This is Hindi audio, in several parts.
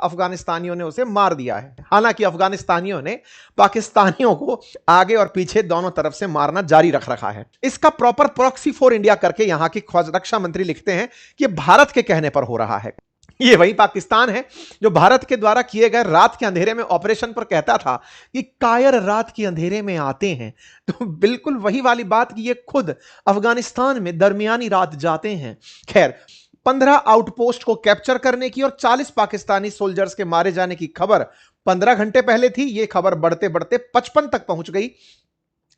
अफगानिस्तानियों ने उसे मार दिया है। हालांकि अफगानिस्तानियों ने पाकिस्तानियों को आगे और पीछे दोनों तरफ से मारना जारी रख रखा है। इसका प्रॉपर प्रॉक्सी फॉर इंडिया करके यहां के रक्षा मंत्री लिखते हैं कि भारत के कहने पर हो रहा है। ये वही पाकिस्तान है जो भारत के द्वारा किए गए रात के अंधेरे में ऑपरेशन पर कहता था कि कायर रात के अंधेरे में आते हैं। तो बिल्कुल वही वाली बात कि ये खुद अफगानिस्तान में दरमियानी रात जाते हैं। खैर, 15 आउटपोस्ट को कैप्चर करने की और 40 पाकिस्तानी सोल्जर्स के मारे जाने की खबर 15 घंटे पहले थी। यह खबर बढ़ते बढ़ते 55 तक पहुंच गई।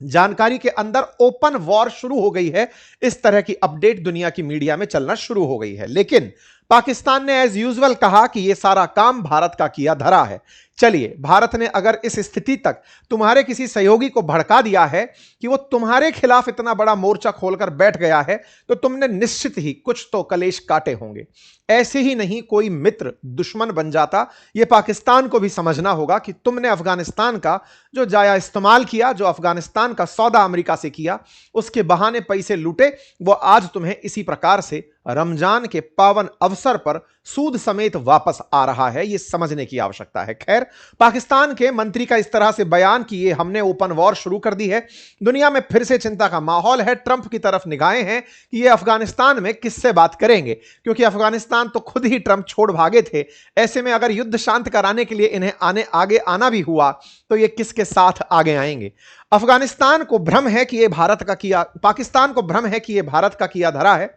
जानकारी के अंदर ओपन वॉर शुरू हो गई है। इस तरह की अपडेट दुनिया की मीडिया में चलना शुरू हो गई है। लेकिन पाकिस्तान ने एज यूजुअल कहा कि यह सारा काम भारत का किया धरा है। चलिए, भारत ने अगर इस स्थिति तक तुम्हारे किसी सहयोगी को भड़का दिया है कि वो तुम्हारे खिलाफ इतना बड़ा मोर्चा खोलकर बैठ गया है, तो तुमने निश्चित ही कुछ तो कलेश काटे होंगे। ऐसे ही नहीं कोई मित्र दुश्मन बन जाता। यह पाकिस्तान को भी समझना होगा कि तुमने अफगानिस्तान का जो जाया इस्तेमाल किया, जो अफगानिस्तान का सौदा अमेरिका से किया, उसके बहाने पैसे लूटे, वो आज तुम्हें इसी प्रकार से रमजान के पावन अवसर पर सूद समेत वापस आ रहा है। यह समझने की आवश्यकता है। खैर, पाकिस्तान के मंत्री का इस तरह से बयान कि ये हमने ओपन वॉर शुरू कर दी है, दुनिया में फिर से चिंता का माहौल है। ट्रंप की तरफ निगाहें हैं कि ये अफगानिस्तान में किससे बात करेंगे, क्योंकि अफगानिस्तान तो खुद ही ट्रंप छोड़ भागे थे। ऐसे में अगर युद्ध शांत कराने के लिए इन्हें आगे आना भी हुआ तो ये किसके साथ आगे आएंगे। अफगानिस्तान को भ्रम है कि पाकिस्तान को भ्रम है कि यह भारत का किया धरा है।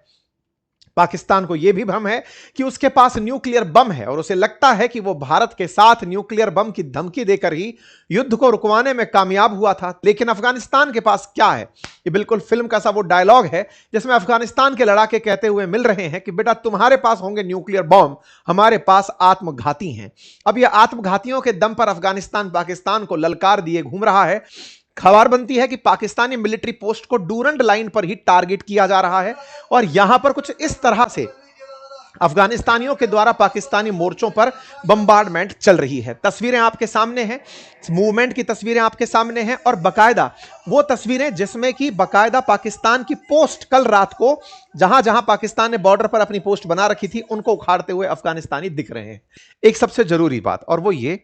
पाकिस्तान को यह भी भ्रम है कि उसके पास न्यूक्लियर बम है और उसे लगता है कि वो भारत के साथ न्यूक्लियर बम की धमकी देकर ही युद्ध को रुकवाने में कामयाब हुआ था। लेकिन अफगानिस्तान के पास क्या है? ये बिल्कुल फिल्म का सा वो डायलॉग है जिसमें अफगानिस्तान के लड़ाके कहते हुए मिल रहे हैं कि बेटा, तुम्हारे पास होंगे न्यूक्लियर बम, हमारे पास आत्मघाती हैं। अब ये आत्मघातियों के दम पर अफगानिस्तान पाकिस्तान को ललकार दिए घूम रहा है। खबर बनती है कि पाकिस्तानी मिलिट्री पोस्ट को डूरंड लाइन पर ही टारगेट किया जा रहा है और यहां पर कुछ इस तरह से अफगानिस्तानियों के द्वारा पाकिस्तानी मोर्चों पर बम्बार्डमेंट चल रही है। तस्वीरें आपके सामने हैं, मूवमेंट की तस्वीरें आपके सामने हैं और बकायदा वो तस्वीरें जिसमें कि बकायदा पाकिस्तान की पोस्ट कल रात को जहां जहां पाकिस्तान ने बॉर्डर पर अपनी पोस्ट बना रखी थी उनको उखाड़ते हुए अफगानिस्तानी दिख रहे हैं। एक सबसे जरूरी बात और वो ये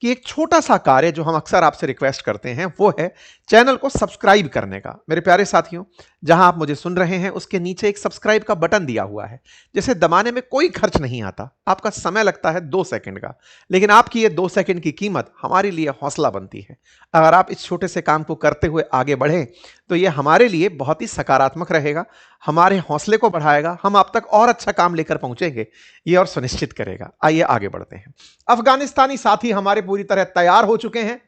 कि एक छोटा सा कार्य जो हम अक्सर आपसे रिक्वेस्ट करते हैं वो है चैनल को सब्सक्राइब करने का। मेरे प्यारे साथियों, जहां आप मुझे सुन रहे हैं उसके नीचे एक सब्सक्राइब का बटन दिया हुआ है जिसे दबाने में कोई खर्च नहीं आता। आपका समय लगता है 2 सेकंड का, लेकिन आपकी ये 2 सेकंड की कीमत हमारे लिए हौसला बनती है। अगर आप इस छोटे से काम को करते हुए आगे बढ़ें तो ये हमारे लिए बहुत ही सकारात्मक रहेगा, हमारे हौसले को बढ़ाएगा, हम आप तक और अच्छा काम लेकर पहुंचेंगे ये और सुनिश्चित करेगा। आइए आगे बढ़ते हैं। अफगानिस्तानी साथी हमारे पूरी तरह तैयार हो चुके हैं,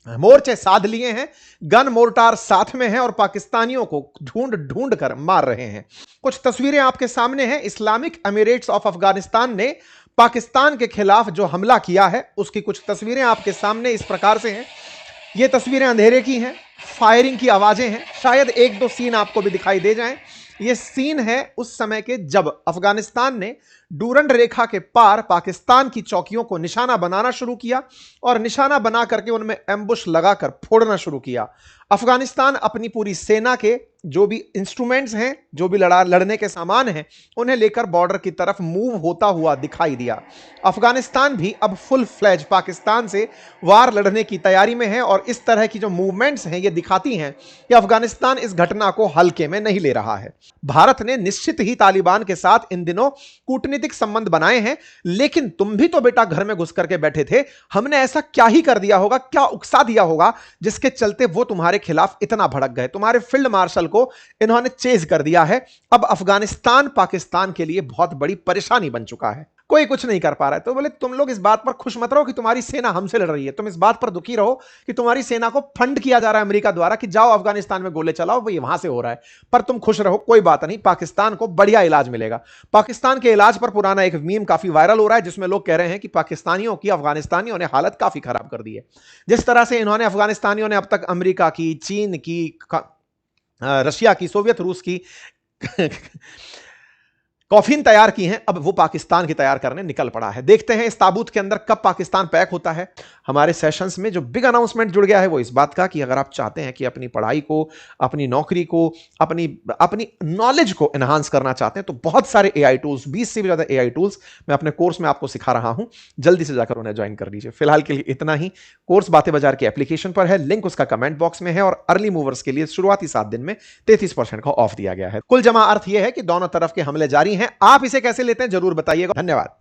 मोर्चे साध लिए हैं, गन मोर्टार साथ में हैं और पाकिस्तानियों को ढूंढ ढूंढ कर मार रहे हैं। कुछ तस्वीरें आपके सामने हैं। इस्लामिक एमिरेट्स ऑफ अफगानिस्तान ने पाकिस्तान के खिलाफ जो हमला किया है उसकी कुछ तस्वीरें आपके सामने इस प्रकार से हैं। ये तस्वीरें अंधेरे की हैं, फायरिंग की आवाजें हैं, शायद 1-2 सीन आपको भी दिखाई दे जाएं। ये सीन है उस समय के जब अफगानिस्तान ने डूरंड रेखा के पार पाकिस्तान की चौकियों को निशाना बनाना शुरू किया और निशाना बना करके उनमें एम्बुश लगाकर फोड़ना शुरू किया। अफगानिस्तान अपनी पूरी सेना के जो भी इंस्ट्रूमेंट्स हैं, जो भी लड़ने के सामान हैं, उन्हें लेकर बॉर्डर की तरफ मूव होता हुआ दिखाई दिया। अफगानिस्तान भी अब फुल फ्लैज पाकिस्तान से वार लड़ने की तैयारी में है और इस तरह की जो मूवमेंट्स हैं ये दिखाती हैं कि अफगानिस्तान इस घटना को हल्के में नहीं ले रहा है। भारत ने निश्चित ही तालिबान के साथ इन दिनों कूटनीतिक संबंध बनाए हैं, लेकिन तुम भी तो बेटा घर में घुस करके बैठे थे। हमने ऐसा क्या ही कर दिया होगा, क्या उकसा दिया होगा जिसके चलते वो तुम्हारे खिलाफ इतना भड़क गए। तुम्हारे फील्ड मार्शल को इन्होंने चेज कर दिया है। अब अफगानिस्तान पाकिस्तान के लिए बहुत बड़ी परेशानी बन चुका है, कोई कुछ नहीं कर पा रहा है। तो बोले तुम लोग इस बात पर खुश मत रहो कि तुम्हारी सेना हमसे लड़ रही है, तुम इस बात पर दुखी रहो कि तुम्हारी सेना को फंड किया जा रहा है अमेरिका द्वारा कि जाओ अफगानिस्तान में गोले चलाओ, वो वहां से हो रहा है। पर तुम खुश रहो, कोई बात नहीं, पाकिस्तान को बढ़िया इलाज मिलेगा। पाकिस्तान के इलाज पर पुराना एक मीम काफी वायरल हो रहा है जिसमें लोग कह रहे हैं कि पाकिस्तानियों की अफगानिस्तानियों ने हालत काफी खराब कर दी है। जिस तरह से इन्होंने अफगानिस्तानियों ने अब तक अमेरिका की, चीन की, रशिया की, सोवियत रूस की कॉफिन तैयार की हैं, अब वो पाकिस्तान की तैयार करने निकल पड़ा है। देखते हैं इस ताबूत के अंदर कब पाकिस्तान पैक होता है। हमारे सेशंस में जो बिग अनाउंसमेंट जुड़ गया है वो इस बात का कि अगर आप चाहते हैं कि अपनी पढ़ाई को, अपनी नौकरी को, अपनी अपनी नॉलेज को एनहांस करना चाहते हैं, तो बहुत सारे एआई टूल्स, 20 से भी ज्यादा एआई टूल्स मैं अपने कोर्स में आपको सिखा रहा हूं। जल्दी से जाकर उन्हें ज्वाइन कर लीजिए। फिलहाल के लिए इतना ही। कोर्स बातें बाजार की एप्लीकेशन पर है, लिंक उसका कमेंट बॉक्स में है, और अर्ली मूवर्स के लिए शुरुआती 7 दिन में 33% का ऑफ दिया गया है। कुल जमा अर्थ यह है कि दोनों तरफ के हमले जारी हैं। आप इसे कैसे लेते हैं जरूर बताइएगा। धन्यवाद।